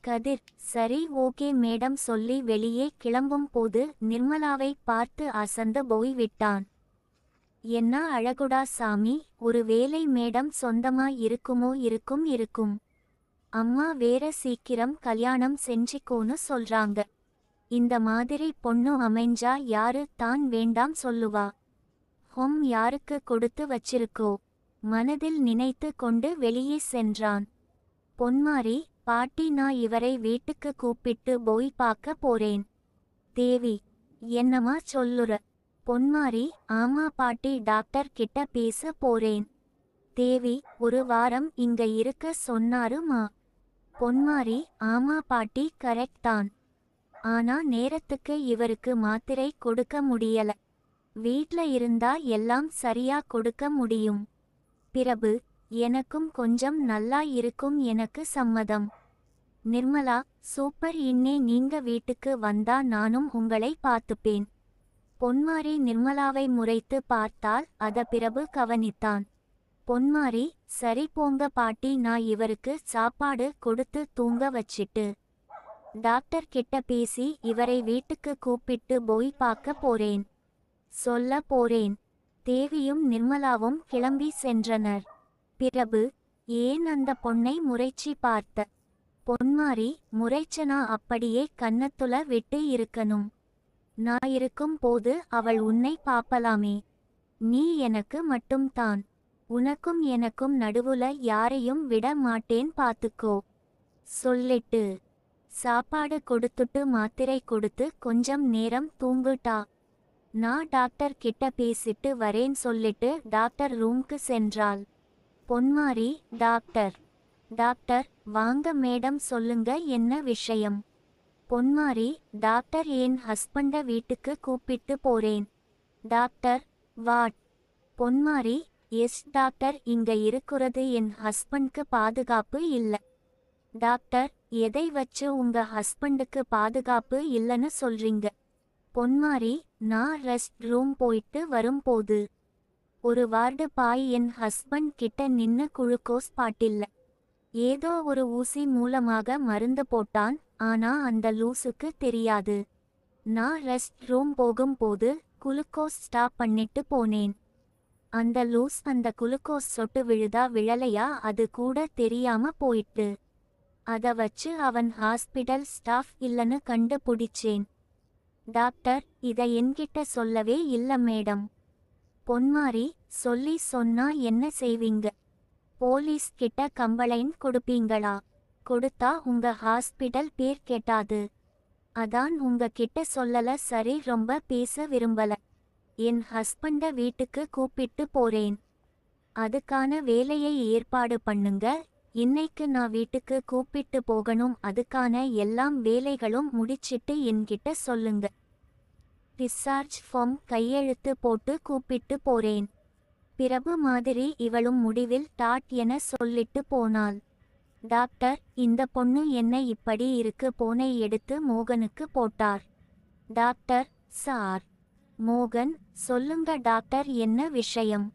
கதிர் சரி okay madam சொல்லி வெளியே கிளம்பும் போது நிர்மலாவை பார்த்து அசந்து போய்விட்டான். என்ன அழகுடா சாமி, ஒரு வேலை மேடம் சொந்தமா இருக்குமோ? இருக்கும். அம்மா வேற சீக்கிரம் கல்யாணம் செஞ்சிக்கோன்னு சொல்றாங்க. இந்த மாதிரி பொண்ணு அமைஞ்சா யாரு தான் வேண்டாம் சொல்லுவா? யாருக்கு கொடுத்து வச்சிருக்கோ? மனதில் நினைத்து கொண்டு வெளியே சென்றான். பொன்மாரி, பாட்டி நான் இவரை வீட்டுக்கு கூப்பிட்டு போய் பார்க்க போறேன். தேவி, என்னம்மா சொல்லுற? பொன்மாரி, ஆமா பாட்டி, டாக்டர் கிட்ட பேச போறேன். தேவி, ஒரு வாரம் இங்க இருக்க சொன்னாருமா? பொன்மாரி, ஆமா பாட்டி, கரெக்ட் தான். ஆனா நேரத்துக்கு இவருக்கு மாத்திரை கொடுக்க முடியல. வீட்ல இருந்தா எல்லாம் சரியா கொடுக்க முடியும். பிரபு, எனக்கும் கொஞ்சம் நல்லா இருக்கும், எனக்கு சம்மதம். நிர்மலா, சூப்பர், இன்னே நீங்க வீட்டுக்கு வந்தா நானும் உங்களை பார்த்துப்பேன். பொன்மாரி நிர்மலாவை முறைத்து பார்த்தால் அத பிரபு கவனித்தான். பொன்மாரி, சரி போங்க பாட்டி, நான் இவருக்கு சாப்பாடு கொடுத்து தூங்க வச்சிட்டு டாக்டர் கிட்ட பேசி இவரை வீட்டுக்கு கூப்பிட்டு போய் பார்க்க போறேன் சொல்ல போறேன். தேவியும் நிர்மலாவும் கிளம்பி சென்றனர். பிரபு, ஏன் அந்த பொண்ணை முறைச்சி பார்த்த? பொன்மாரி, முறைச்சனா அப்படியே கன்னத்துல விட்டு இருக்கணும். நான் இருக்கும் போது அவள் உன்னை பாப்பலாமே. நீ எனக்கு மட்டும்தான். உனக்கும் எனக்கும் நடுவுல யாரையும் விட மாட்டேன் பாத்துக்கோ சொல்லிட்டு சாப்பாடு கொடுத்துட்டு மாத்திரை கொடுத்து கொஞ்சம் நேரம் தூங்குட்டா. நான் டாக்டர் கிட்ட பேசிட்டு வரேன் சொல்லிட்டு டாக்டர் ரூம்க்கு சென்றாள். பொன்மாரி, டாக்டர். டாக்டர், வாங்க மேடம், சொல்லுங்க, என்ன விஷயம்? பொன்மாரி, டாக்டர், என் ஹஸ்பண்ட வீட்டுக்கு கூப்பிட்டு போறேன். Doctor, what? Ponmari, yes doctor, இங்க இருக்குறது என் ஹஸ்பண்ட்க்கு பாதுகாப்பு இல்ல. டாக்டர், எதை வச்சு உங்க ஹஸ்பண்டுக்கு பாதுகாப்பு இல்லன்னு சொல்றீங்க? பொன்மாரி, நான் ரெஸ்ட் ரூம் போயிட்டு வரும்போது ஒரு வார்டு பாய் என் ஹஸ்பண்ட் கிட்ட நின்னு குளுக்கோஸ் பாட்டில்ல ஏதோ ஒரு ஊசி மூலமாக மருந்து போட்டான். ஆனா அந்த லூசுக்கு தெரியாது. நான் ரெஸ்ட் ரூம் போகும்போது குளுக்கோஸ் ஸ்டாப் பண்ணிட்டு போனேன். அந்த லூஸ் அந்த குளுக்கோஸ் சொட்டு விழுதா விழலையா அது கூட தெரியாம போயிட்டு அத வச்சு அவன் ஹாஸ்பிடல் ஸ்டாஃப் இல்லன்னு கண்டுபிடிச்சேன். டாக்டர், இத என்கிட்ட சொல்லவே இல்ல மேடம். பொன்மாரி, சொல்லி சொன்னா என்ன செய்வீங்க? போலீஸ் கிட்ட கம்ப்ளைண்ட் கொடுப்பீங்களா? கொடுத்தா உங்க ஹாஸ்பிடல் பேர் கெட்டாது. அதான் உங்க கிட்ட சொல்லல. சரி, ரொம்ப பேச விரும்பல. என் ஹஸ்பண்ட வீட்டுக்கு கூப்பிட்டு போறேன். அதுக்கான வேலையை ஏற்பாடு பண்ணுங்க. இன்னைக்கு நான் வீட்டுக்கு கூப்பிட்டு போகணும். அதுக்கான எல்லாம் வேலைகளும் முடிச்சிட்டு என்கிட்ட சொல்லுங்க. டிஸ்சார்ஜ் ஃபார்ம் கையெழுத்து போட்டு கூப்பிட்டு போறேன். பிரபு மாதிரி இவளும் முடிவில் டாட் என சொல்லிட்டு போனாள். டாக்டர், இந்த பொண்ணு என்ன இப்படி இருக்கு? போனை எடுத்து மோகனுக்கு போட்டார். Doctor, sir. மோகன், சொல்லுங்க டாக்டர், என்ன விஷயம்?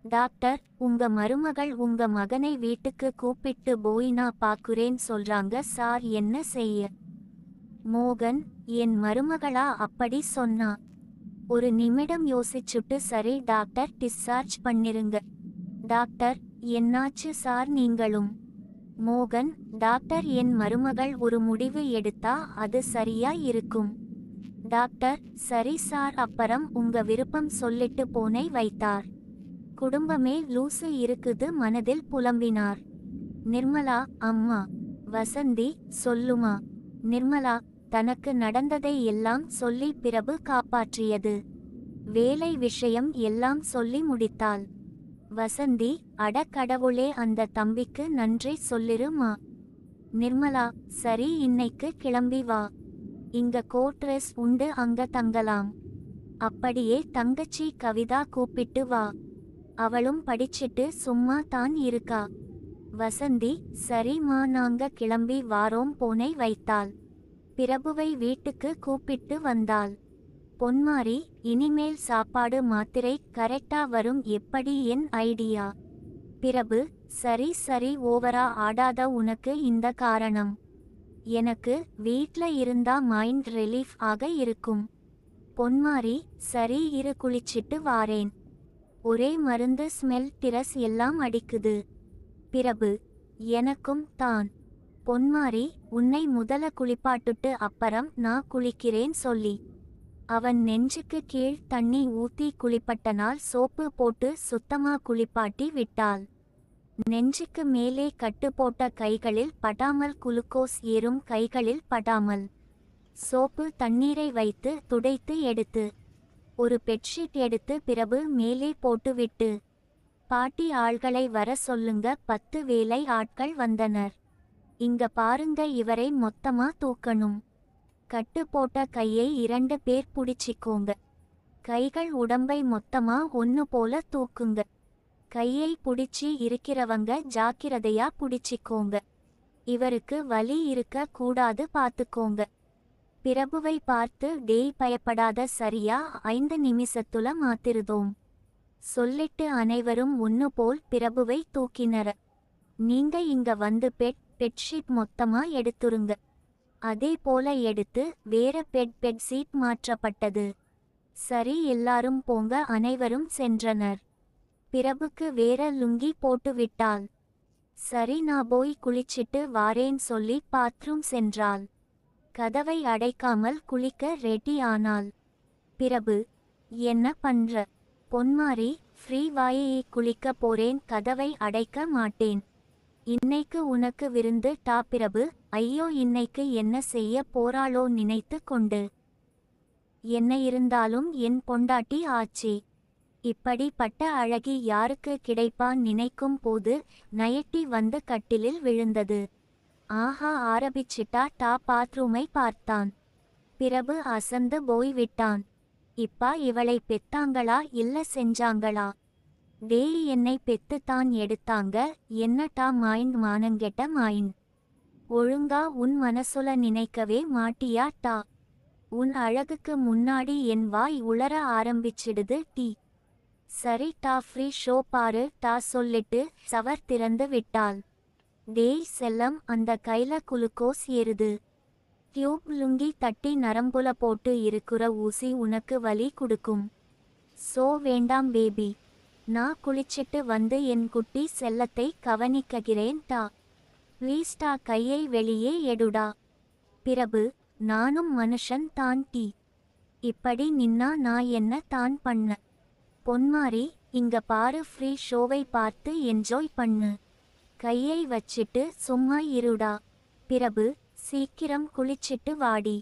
டாக்டர், உங்க மருமகள் உங்க மகனை வீட்டுக்கு கூப்பிட்டு போய் நான் பாக்குறேன் சொல்றாங்க சார், என்ன செய்ய? மோகன், என் மருமகளா அப்படி சொன்னா? ஒரு நிமிடம் யோசிச்சுட்டு சரி டாக்டர், டிஸ்சார்ஜ் பண்ணிருங்க. டாக்டர், என்னாச்சு சார் நீங்களும்? மோகன், டாக்டர், என் மருமகள் ஒரு முடிவு எடுத்தா அது சரியா இருக்கும். டாக்டர், சரி சார், அப்புறம் உங்க விருப்பம் சொல்லிட்டு போனை வைத்தார். குடும்பமே லூசு இருக்குது மனதில் புலம்பினார். நிர்மலா, அம்மா. வசந்தி, சொல்லுமா. நிர்மலா தனக்கு நடந்ததை எல்லாம் சொல்லி பிரபு காப்பாற்றியது வேலை விஷயம் எல்லாம் சொல்லி முடித்தாள். வசந்தி, அட கடவுளே, அந்த தம்பிக்கு நன்றி சொல்லிருமா. நிர்மலா, சரி, இன்னைக்கு கிளம்பி வா. இங்க கோட்ரஸ் உண்டு, அங்க தங்கலாம். அப்படியே தங்கச்சி கவிதா கூப்பிட்டு வா. அவளும் படிச்சிட்டு சும்மா தான் இருக்கா. வசந்தி, சரிம்மா, நாங்க கிளம்பி வாரோம். போனை வைத்தாள். பிரபுவை வீட்டுக்கு கூப்பிட்டு வந்தாள். பொன்மாரி, இனிமேல் சாப்பாடு மாத்திரை கரெக்டா வரும், எப்படி என் ஐடியா? பிரபு, சரி சரி, ஓவரா ஆடாத, உனக்கு இந்த காரணம் எனக்கு வீட்ல இருந்தா மைண்ட் ரிலீஃப் ஆக இருக்கும். பொன்மாரி, சரி இரு குளிச்சிட்டு வாரேன். ஒரே மருந்து ஸ்மெல் டிரஸ் எல்லாம் அடிக்குது. பிரபு, எனக்கும் தான். பொன்மாரி, உன்னை முதல குளிப்பாட்டுட்டு அப்புறம் நான் குளிக்கிறேன் சொல்லி அவன் நெஞ்சுக்கு கீழ் தண்ணி ஊத்தி குளிப்பட்டனால் சோப்பு போட்டு சுத்தமா குளிப்பாட்டி விட்டாள். நெஞ்சுக்கு மேலே கட்டு போட்ட கைகளில் படாமல் குளுக்கோஸ் ஏறும் கைகளில் படாமல் சோப்பு தண்ணீரை வைத்து துடைத்து எடுத்து ஒரு பெட்ஷீட் எடுத்து பிரபு மேலே போட்டுவிட்டு, பாட்டி ஆள்களை வர சொல்லுங்க. 10 வேலை ஆட்கள் வந்தனர். இங்க பாருங்க, இவரை மொத்தமா தூக்கணும். கட்டு போட்ட கையை 2 பேர் புடிச்சிக்கோங்க. கைகள் உடம்பை மொத்தமா ஒன்னு போல தூக்குங்க. கையை புடிச்சி இருக்கிறவங்க ஜாக்கிரதையா புடிச்சிக்கோங்க. இவருக்கு வலி இருக்க கூடாது பாத்துக்கோங்க. பிரபுவை பார்த்து, டேய் பயப்படாத, சரியா 5 நிமிஷத்துல மாத்திருதோம் சொல்லிட்டு அனைவரும் ஒன்னு போல் பிரபுவை தூக்கினர. நீங்க இங்க வந்து பெட்ஷீட் மொத்தமா எடுத்துருங்க. அதே போல எடுத்து வேற பெட் சீட் மாற்றப்பட்டது. சரி எல்லாரும் போங்க. அனைவரும் சென்றனர். பிரபுக்கு வேற லுங்கி போட்டு விட்டாள். சரி நான் போய் குளிச்சிட்டு வாரேன் சொல்லி பாத்ரூம் சென்றாள். கதவை அடைக்காமல் குளிக்க ரெடி ஆனாள். பிரபு, என்ன பண்ற? பொன்மாரி, ஃப்ரீ வாயை குளிக்க போறேன், கதவை அடைக்க மாட்டேன். இன்னைக்கு உனக்கு விருந்து டா. பிரபு, ஐயோ இன்னைக்கு என்ன செய்ய போறாளோ நினைத்து கொண்டு. என்ன இருந்தாலும் என் பொண்டாட்டி ஆச்சே. இப்படிப்பட்ட அழகி யாருக்கு கிடைப்பான் நினைக்கும் போது நயட்டி வந்து கட்டிலில் விழுந்தது. ஆஹா ஆரம்பிச்சிட்டா டா. பாத்ரூமை பார்த்தான். பிரபு அசந்து போய்விட்டான். இப்பா இவளை பெத்தாங்களா இல்ல செஞ்சாங்களா? டேய் என்னை பெத்துத்தான் எடுத்தாங்க. என்னட்டா மைண்ட், மானங்கெட்ட மைண்ட். ஒழுங்கா உன் மனசுல நினைக்கவே மாட்டியா டா? உன் அழகுக்கு முன்னாடி என் வாய் உளர ஆரம்பிச்சிடுது டி. சரி டா, ஃப்ரீ ஷோ பாரு டா சொல்லிட்டு சவர் திறந்து விட்டாள். டேய் செல்லம், அந்த கைல குளுக்கோஸ் ஏறுது. டியூப் லுங்கி தட்டி நரம்புல போட்டு இருக்குற ஊசி உனக்கு வலி குடுக்கும். சோ வேண்டாம் பேபி. நான் குளிச்சிட்டு வந்து என் குட்டி செல்லத்தை கவனிக்கிறேன் டா. ப்ளீஸ் டா, கையை வெளியே எடுடா. பிரபு, நானும் மனுஷன் தான் டி. இப்படி நின்னா நான் என்ன தான் பண்ண? பொன்மாரி, இங்க பாரு, ஃப்ரீ ஷோவை பார்த்து என்ஜாய் பண்ணு. கையை வச்சிட்டு சும்மா இருடா. பிரபு, சீக்கிரம் குளிச்சிட்டு வாடி.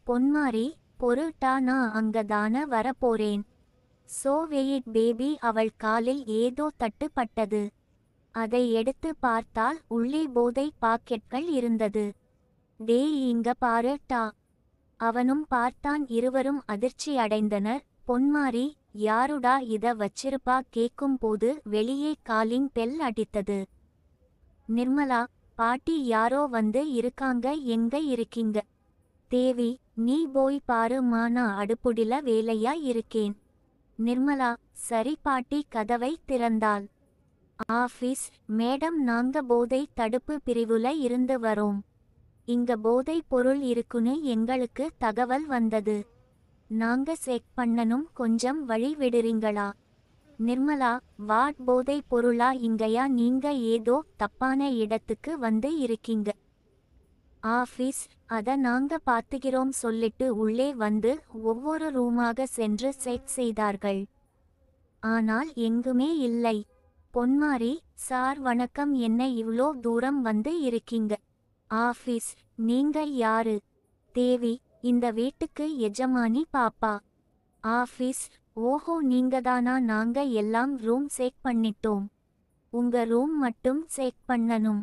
பொன்மாரி, பொருட்டா, நான் அங்கதான வரப்போறேன். So wait baby. அவள் காலில் ஏதோ தட்டு பட்டது. அதை எடுத்து பார்த்தால் உள்ளே போதை பாக்கெட்கள் இருந்தது. டேய் இங்க பாரு டா. அவனும் பார்த்தான். இருவரும் அதிர்ச்சி அடைந்தனர். பொன்மாரி, யாருடா இத வச்சிருப்பா கேக்கும் போது வெளியே காலிங் பெல் அடித்தது. நிர்மலா, பாட்டி யாரோ வந்து இருக்காங்க, எங்க இருக்கீங்க? தேவி, நீ போய் பாரு மா, நான் அடுப்புடில வேலையா இருக்கேன். நிர்மலா, சரி பாட்டி. கதவை திறந்தாள். ஆஃபீஸ் மேடம், நாங்க போதை தடுப்பு பிரிவுல இருந்து வரோம். இங்க போதை பொருள் இருக்குன்னு எங்களுக்கு தகவல் வந்தது. நாங்க செக் பண்ணனும், கொஞ்சம் வழி விடுறீங்களா? நிர்மலா, வாட் போதை பொருளா இங்கயா? நீங்க ஏதோ தப்பான இடத்துக்கு வந்து இருக்கீங்க. ஆஃபீஸ், அத நாங்க பாத்துகிறோம் சொல்லிட்டு உள்ளே வந்து ஒவ்வொரு ரூமாக சென்று செக் செய்தார்கள். ஆனால் எங்குமே இல்லை. பொன்மாரி, சார் வணக்கம், என்ன இவ்ளோ தூரம் வந்து இருக்கீங்க? ஆஃபீஸ், நீங்க யாரு? தேவி, இந்த வீட்டுக்கு எஜமானி பாப்பா. ஆஃபீஸ், ஓஹோ நீங்கதானா? நாங்க எல்லாம் ரூம் செக் பண்ணிட்டோம். உங்க ரூம் மட்டும் செக் பண்ணனும்.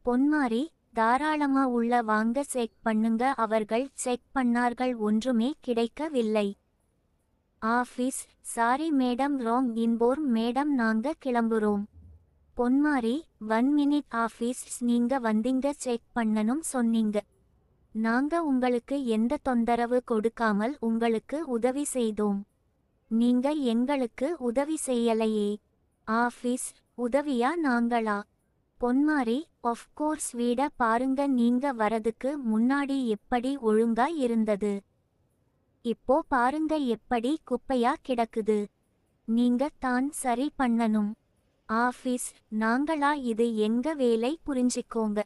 பொன்மாரி, தாராளமா உள்ள வாங்க, செக் பண்ணுங்க. அவர்கள் செக் பண்ணார்கள், ஒன்றுமே கிடைக்கவில்லை. Office, sorry madam, wrong info madam, நாங்க கிளம்புறோம். பொன்மாரி, 1 மினிட் ஆஃபீஸ், நீங்க வந்தீங்க, செக் பண்ணனும் சொன்னீங்க. நாங்க உங்களுக்கு எந்த தொந்தரவு கொடுக்காமல் உங்களுக்கு உதவி செய்தோம். நீங்க எங்களுக்கு உதவி செய்யலையே. ஆஃபீஸ், உதவியா? நாங்களா? பொன்மாரி, கோர்ஸ் வீட பாருங்க, நீங்க வரதுக்கு முன்னாடி எப்படி ஒழுங்கா இருந்தது, இப்போ பாருங்க எப்படி குப்பையா கிடக்குது. நீங்க தான் சரி பண்ணணும். ஆஃபீஸ் நாங்களா, இது எங்க வேலை, புரிஞ்சிக்கோங்க.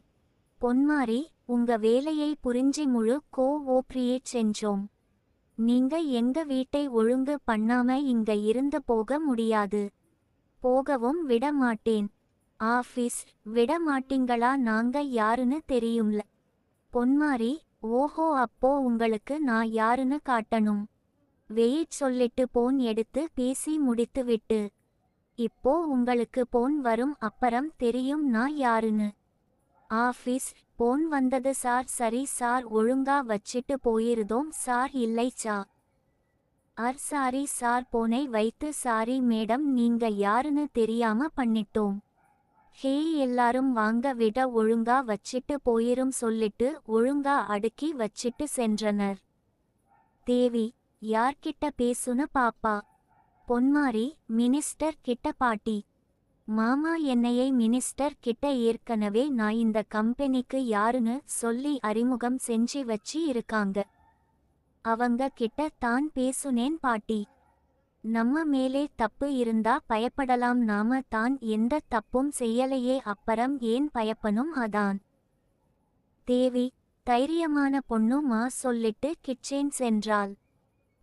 பொன்மாரி, உங்க வேலையை புரிஞ்சி முழு கோஆப்ரேட் செஞ்சோம். நீங்க எங்க வீட்டை ஒழுங்கு பண்ணாம இங்க இருந்து போக முடியாது. போகவும் விட மாட்டேன். ஆஃபீஸ் விட மாட்டீங்களா? நாங்க யாருன்னு தெரியும்ல. பொன்மாரி, ஓஹோ, அப்போ உங்களுக்கு நான் யாருன்னு காட்டணும். வெயிட் சொல்லிட்டு போன் எடுத்து பேசி முடித்து விட்டு. இப்போ உங்களுக்கு போன் வரும், அப்புறம் தெரியும் நான் யாருன்னு. ஆஃபீஸ் போன் வந்தது சார். சரி சார், ஒழுங்கா வச்சிட்டு போயிருந்தோம் சார். இல்லை சார். சாரி சார், போனை வைத்து சாரி மேடம், நீங்க யாருன்னு தெரியாம பண்ணிட்டோம். ஹே, எல்லாரும் வாங்க, விட ஒழுங்கா வச்சிட்டு போயிரும் சொல்லிட்டு ஒழுங்கா அடுக்கி வச்சிட்டு சென்றனர். தேவி, யார்கிட்ட பேசுன பாப்பா? பொன்மாரி, மினிஸ்டர் கிட்ட பாட்டி. மாமா, என்னையை மினிஸ்டர் கிட்ட ஏற்கனவே நான் இந்த கம்பெனிக்கு யாருன்னு சொல்லி அறிமுகம் செஞ்சு வச்சு இருக்காங்க. அவங்க கிட்ட தான் பேசுனேன் பாட்டி. நம்ம மேலே தப்பு இருந்தா பயப்படலாம், நாம தான் எந்த தப்பும் செய்யலையே, அப்புறம் ஏன் பயப்பனும், அதான். தேவி, தைரியமான பொண்ணுமா சொல்லிட்டு கிச்சன் சென்றாள்.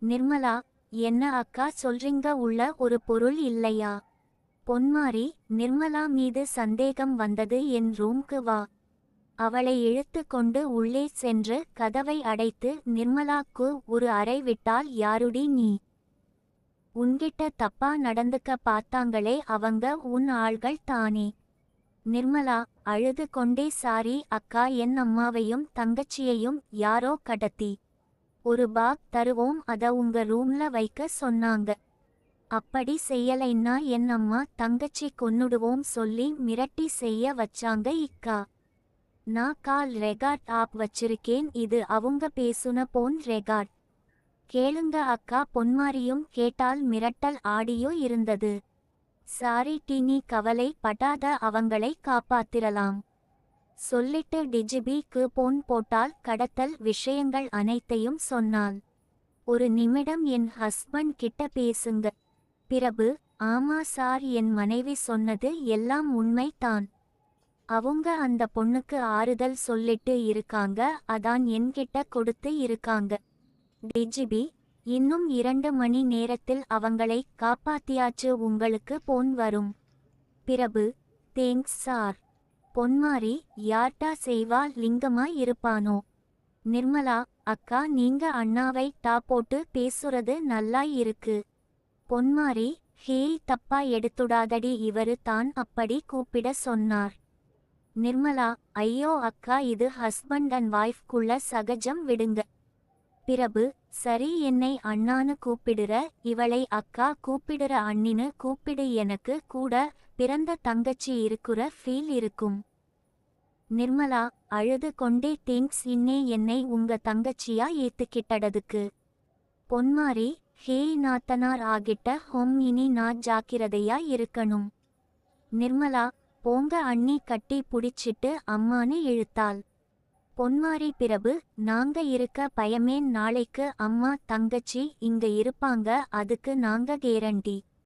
நிர்மலா, என்ன அக்கா சொல்றீங்க, உள்ள ஒரு பொருள் இல்லையா? பொன்மாரி, நிர்மலா மீது சந்தேகம் வந்தது, என் ரூம்க்கு வா. அவளை இழுத்து கொண்டு உள்ளே சென்று கதவை அடைத்து நிர்மலாக்கு ஒரு அறை விட்டால், யாருடி நீ? உன்கிட்ட தப்பா நடந்துக்க பார்த்தாங்களே, அவங்க உன் ஆள்கள் தானே? நிர்மலா அழுது கொண்டே, சாரி அக்கா, என் அம்மாவையும் தங்கச்சியையும் யாரோ கடத்தி ஒரு பாக் தருவோம், அத உங்க ரூம்ல வைக்க சொன்னாங்க. அப்படி செய்யலைன்னா என் அம்மா தங்கச்சி கொன்னுடுவோம் சொல்லி மிரட்டி செய்ய வச்சாங்க இக்கா. நான் கால் ரெகார்ட் ஆப் வச்சிருக்கேன், இது அவங்க பேசுன போன் ரெகார்ட். கேளுங்க அக்கா. பொன்மாரியும் கேட்டால், மிரட்டல் ஆடியோ இருந்தது. சாரி டீனி, கவலை படாத, அவங்களை காப்பாத்திரலாம் சொல்லிட்டு டிஜிபிக்கு போன் போட்டால் கடத்தல் விஷயங்கள் அனைத்தையும் சொன்னாள். ஒரு நிமிடம் என் ஹஸ்பண்ட் கிட்ட பேசுங்க. பிரபு, ஆமா சார், என் மனைவி சொன்னது எல்லாம் உண்மை தான். அவங்க அந்த பொண்ணுக்கு ஆறுதல் சொல்லிட்டு இருக்காங்க, அதான் என்கிட்ட கொடுத்து இருக்காங்க. டிஜிபி, இன்னும் 2 மணி நேரத்தில் அவங்களை காப்பாத்தியாச்சு, உங்களுக்கு போன் வரும். பிரபு, தேங்க்ஸ் சார். பொன்மாரி, யார்டா செய்வா, லிங்கமா இருப்பானோ? நிர்மலா, அக்கா, நீங்க அண்ணாவை போட்டு பேசுறது நல்லா இருக்கு. பொன்மாரி, ஹேய், தப்பா எடுத்துடாதடி, இவரு தான் அப்படி கூப்பிட சொன்னார். நிர்மலா, ஐயோ அக்கா, இது ஹஸ்பண்ட் அண்ட் வைஃப்குள்ள சகஜம், விடுங்க. பிரபு, சரி, என்னை அண்ணான்னு கூப்பிடுற, இவளை அக்கா கூப்பிடுற, அண்ணின்னு கூப்பிடு, எனக்கு கூட பிறந்த தங்கச்சி இருக்குற ஃபீல் இருக்கும். நிர்மலா அழுது கொண்டே, தேங்க்ஸ் இன்னே, என்னை உங்க தங்கச்சியா ஏத்துக்கிட்டதுக்கு. பொன்மாரி, ஹேய் நாத்தனார் ஆகிட்ட ஹோம், இனி நான் ஜாக்கிரதையா இருக்கணும். நிர்மலா, போங்க அண்ணி, கட்டி புடிச்சிட்டு அம்மானு இழுத்தாள். பொன்மாரி, பிரபு, நாங்க இருக்க பயமேன், நாளைக்கு அம்மா தங்கச்சி இங்க இருப்பாங்க, அதுக்கு நாங்க கேரண்டி.